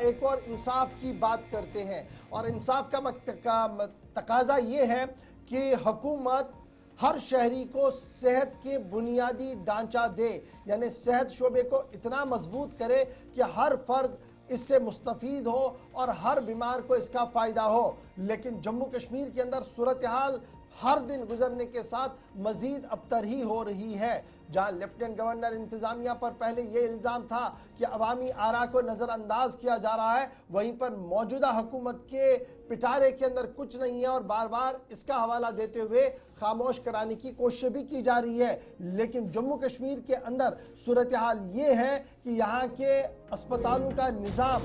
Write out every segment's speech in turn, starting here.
एक और इंसाफ की बात करते हैं और इंसाफ का तकाजा ये है कि हुकूमत हर शहरी को सेहत के बुनियादी ढांचा दे, यानी सेहत शोबे को इतना मजबूत करे कि हर फर्द इससे मुस्तफीद हो और हर बीमार को इसका फ़ायदा हो। लेकिन जम्मू कश्मीर के अंदर सूरत हाल हर दिन गुजरने के साथ मजीद अबतर ही हो रही है। जहां लेफ्टिनेंट गवर्नर इंतजामिया पर पहले ये इल्ज़ाम था कि अवामी आरा को नज़रअंदाज किया जा रहा है, वहीं पर मौजूदा हुकूमत के पिटारे के अंदर कुछ नहीं है और बार बार इसका हवाला देते हुए खामोश कराने की कोशिश भी की जा रही है। लेकिन जम्मू कश्मीर के अंदर सूरत हाल ये है कि यहाँ के अस्पतालों का निज़ाम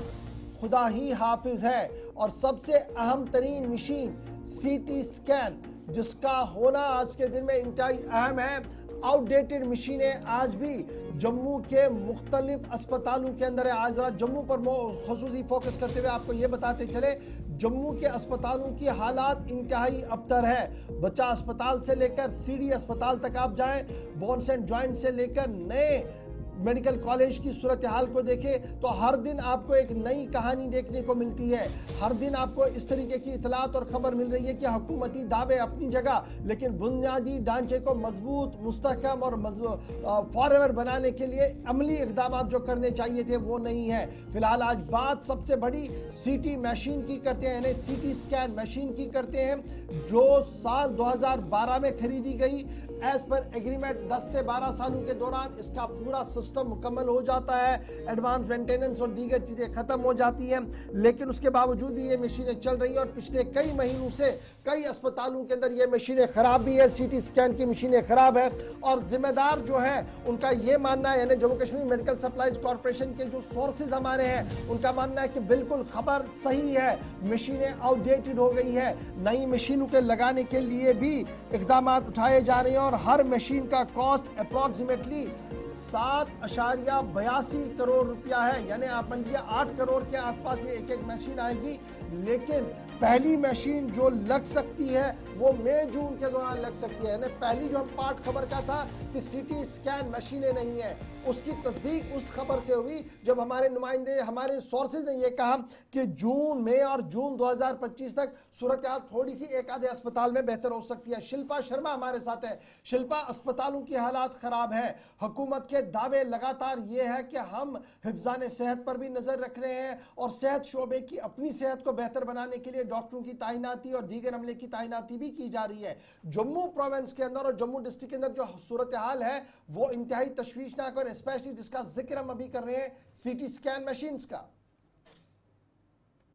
खुदा ही हाफिज है और सबसे अहम तरीन मशीन CT स्कैन, जिसका होना आज के दिन में इंतहाई अहम है। आउटडेटेड मशीनें आज भी जम्मू के मुख्तलिफ अस्पतालों के अंदर है। आज जरा जम्मू पर खुसूसी फोकस करते हुए आपको ये बताते चले, जम्मू के अस्पतालों की हालात इंतहाई अबतर है। बच्चा अस्पताल से लेकर CD अस्पताल तक आप जाएं, बोन्स एंड जॉइंट से लेकर नए मेडिकल कॉलेज की सूरत हाल को देखें तो हर दिन आपको एक नई कहानी देखने को मिलती है। हर दिन आपको इस तरीके की इतलात और खबर मिल रही है कि हुकूमती दावे अपनी जगह, लेकिन बुनियादी ढांचे को मजबूत, मुस्तहकम और फॉरएवर बनाने के लिए अमली इकदाम जो करने चाहिए थे वो नहीं है। फिलहाल आज बात सबसे बड़ी CT मशीन की करते हैं, यानी CT स्कैन मशीन की करते हैं, जो साल 2012 में खरीदी गई। एज पर एग्रीमेंट 10 से 12 सालों के दौरान इसका पूरा सिस्टम मुकम्मल हो जाता है, एडवांस मेंटेनेंस और दीगर चीज़ें ख़त्म हो जाती हैं। लेकिन उसके बावजूद भी ये मशीनें चल रही हैं और पिछले कई महीनों से कई अस्पतालों के अंदर ये मशीनें ख़राब भी है। CT स्कैन की मशीनें ख़राब है और जिम्मेदार जो है उनका ये मानना है, यानी Jammu Kashmir medical supplies corporation के जो सोर्सेज हमारे हैं उनका मानना है कि बिल्कुल खबर सही है, मशीनें आउटडेटेड हो गई है। नई मशीनों के लगाने के लिए भी इकदाम उठाए जा रहे हैं और हर मशीन का कॉस्ट अप्रॉक्सीमेटली 7.82 करोड़ रुपया है, यानी आप मान लीजिए 8 करोड़ के आसपास ये एक मशीन आएगी। लेकिन पहली मशीन जो लग सकती है वो मई जून के दौरान लग सकती है। यानी पहली जो हम पार्ट खबर का था कि CT स्कैन मशीनें नहीं है, उसकी तस्दीक उस खबर से हुई जब हमारे नुमाइंदे, हमारे सोर्सेज ने यह कहा कि मई और जून 2025 तक सूरत हाल थोड़ी सी एक आधे अस्पताल में बेहतर हो सकती है। शिल्पा शर्मा हमारे साथ है। शिल्पा, अस्पतालों की हालात खराब है, हुकूमत के दावे लगातार ये है कि हम हिफ्ज़ान सेहत पर भी नजर रख रहे हैं और सेहत शोबे की अपनी सेहत को बेहतर बनाने के लिए डॉक्टरों की तैनाती और दीगर अमले की तैनाती भी की जा रही है। जम्मू प्रोविंस के अंदर और जम्मू डिस्ट्रिक्ट के अंदर जो सूरत हाल है वो इंतहाई तशवीशनाक और स्पेशली जिसका जिक्र हम अभी कर रहे हैं CT स्कैन मशीन्स का।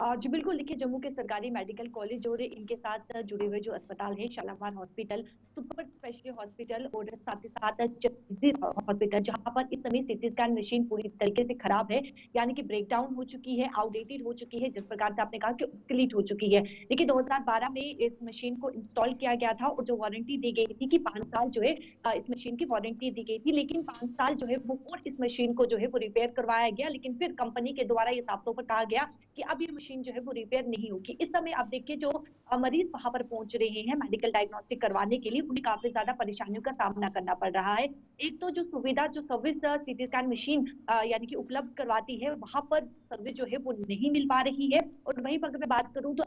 जी बिल्कुल, देखिए जम्मू के सरकारी मेडिकल कॉलेज और इनके साथ जुड़े हुए जो अस्पताल है, Shalamar hospital, super speciality hospital और साथ ही साथ हॉस्पिटल, जहां पर इस समय CT स्कैन मशीन पूरी तरीके से खराब है, यानी कि ब्रेक डाउन हो चुकी है, आउटडेटेड हो चुकी है, जिस प्रकार से आपने कहा कि ऑब्सोलीट हो चुकी है। देखिए 2012 में इस मशीन को इंस्टॉल किया गया था और जो वारंटी दी गई थी कि 5 साल जो है इस मशीन की वारंटी दी गई थी, लेकिन 5 साल जो है वो और इस मशीन को जो है वो रिपेयर करवाया गया, लेकिन फिर कंपनी के द्वारा ये साफ तौर पर कहा गया कि अब ये मशीन जो है वो रिपेयर नहीं होगी। इस समय आप देखिए जो मरीज वहां पर पहुंच रहे हैं मेडिकल डायग्नोस्टिक करवाने के लिए, उन्हें काफी ज्यादा परेशानियों का सामना करना पड़ रहा है। एक तो जो सुविधा, जो सर्विस CT स्कैन मशीन यानी कि उपलब्ध करवाती है, वहां पर सर्विस जो है वो नहीं मिल पा रही है। और वहीं पर अगर मैं बात करूं तो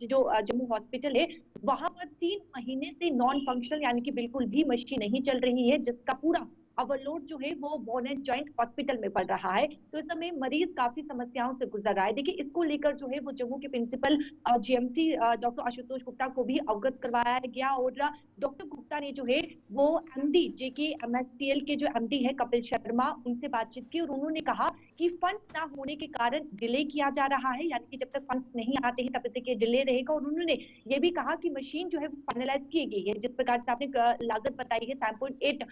जो जम्मू हॉस्पिटल है, वहां पर 3 महीने से नॉन फंक्शनल यानी कि बिल्कुल भी मशीन नहीं चल रही है, जिसका पूरा ओवरलोड जो है वो बोन एंड जॉइंट हॉस्पिटल में पड़ रहा है। तो इस समय मरीज काफी समस्याओं से गुजर रहा है। देखिए इसको लेकर जो है वो जम्मू के principal GMC doctor Ashutosh Gupta को भी अवगत करवाया गया और डॉक्टर गुप्ता ने जो है वो MD JK MSTL के जो MD है कपिल शर्मा, उनसे बातचीत की और उन्होंने कहा कि फंड ना होने के कारण डिले किया जा रहा है, यानी कि जब तक फंड्स नहीं आते हैं तब तक ये डिले रहेगा। और उन्होंने ये भी कहा कि मशीन जो है वो फाइनलाइज की गई है, जिस प्रकार से आपने लागत बताई है 7.8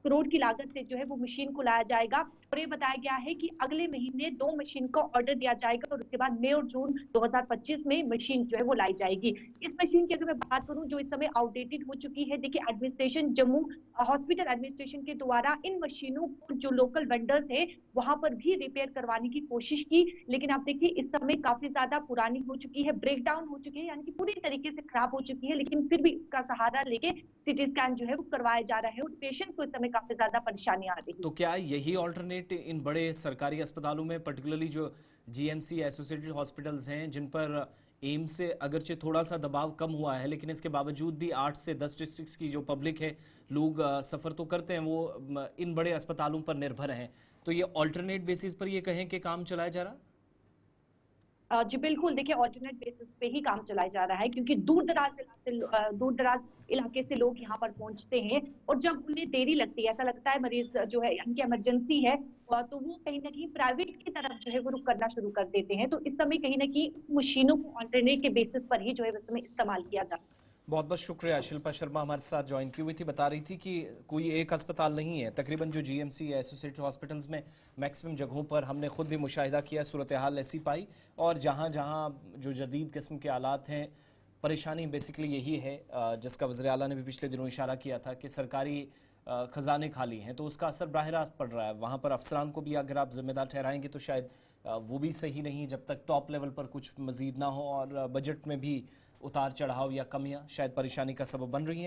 करोड़ की लागत से जो है वो मशीन को लाया जाएगा। और ये बताया गया है कि अगले महीने 2 मशीन का ऑर्डर दिया जाएगा और उसके बाद मई और जून 2025 में मशीन जो है वो लाई जाएगी। इस मशीन की अगर मैं बात करूं जो इस समय आउटडेटेड हो चुकी है, देखिए एडमिनिस्ट्रेशन, जम्मू हॉस्पिटल एडमिनिस्ट्रेशन के द्वारा इन मशीनों को जो लोकल वेंडर्स है वहां पर भी रिपेयर रिपेयर करवाने की कोशिश की, लेकिन आप देखिए इस समय काफी ज्यादा पुरानी हो चुकी है, ब्रेक डाउन हो चुकी है, यानी कि पूरी तरीके से खराब हो चुकी है, लेकिन फिर भी इसका सहारा लेके सीटी स्कैन जो है वो करवाया जा रहा है और पेशेंट्स को इस समय काफी ज्यादा परेशानी आ रही तो है। क्या यही ऑल्टरनेट इन बड़े सरकारी अस्पतालों में, पर्टिकुलरली जो जीएमसी एसोसिएटेड हॉस्पिटल्स हैं, जिन पर एम्स से अगरचे थोड़ा सा दबाव कम हुआ है, लेकिन इसके बावजूद भी 8 से 10 डिस्ट्रिक्ट्स की जो पब्लिक है, लोग सफ़र तो करते हैं, वो इन बड़े अस्पतालों पर निर्भर हैं, तो ये ऑल्टरनेट बेसिस पर ये कहें कि काम चलाया जा रहा है? जी बिल्कुल, देखिए ऑल्टरनेट बेसिस पे ही काम चलाया जा रहा है, क्योंकि दूर दराज इलाके से लोग यहाँ पर पहुंचते हैं और जब उन्हें देरी लगती है, ऐसा लगता है मरीज जो है यानी कि इमरजेंसी है, तो वो कहीं ना कहीं प्राइवेट की तरफ जो है वो रुख करना शुरू कर देते हैं। तो इस समय कहीं ना कहीं इस मशीनों को ऑल्टरनेट के बेसिस पर ही जो है इस समय इस्तेमाल किया जा रहा है। बहुत बहुत शुक्रिया। शिल्पा शर्मा हमारे साथ ज्वाइन की हुई थी, बता रही थी कि कोई एक अस्पताल नहीं है, तकरीबन जो जीएमसी या एसोसिएटेड हॉस्पिटल्स में मैक्सिमम जगहों पर हमने खुद भी मुशाहिदा किया, सूरत हाल ऐसी पाई। और जहाँ जहाँ जो जदीद किस्म के आलात हैं, परेशानी बेसिकली यही है जिसका वज़ीर आला ने भी पिछले दिनों इशारा किया था कि सरकारी ख़जाने खाली हैं, तो उसका असर बाहर रास्त पड़ रहा है। वहाँ पर अफसरान को भी अगर आप जिम्मेदार ठहराएंगे तो शायद वो भी सही नहीं, जब तक टॉप लेवल पर कुछ मज़ीद ना हो, और बजट में भी उतार चढ़ाव या कमियां शायद परेशानी का सबब बन रही हैं।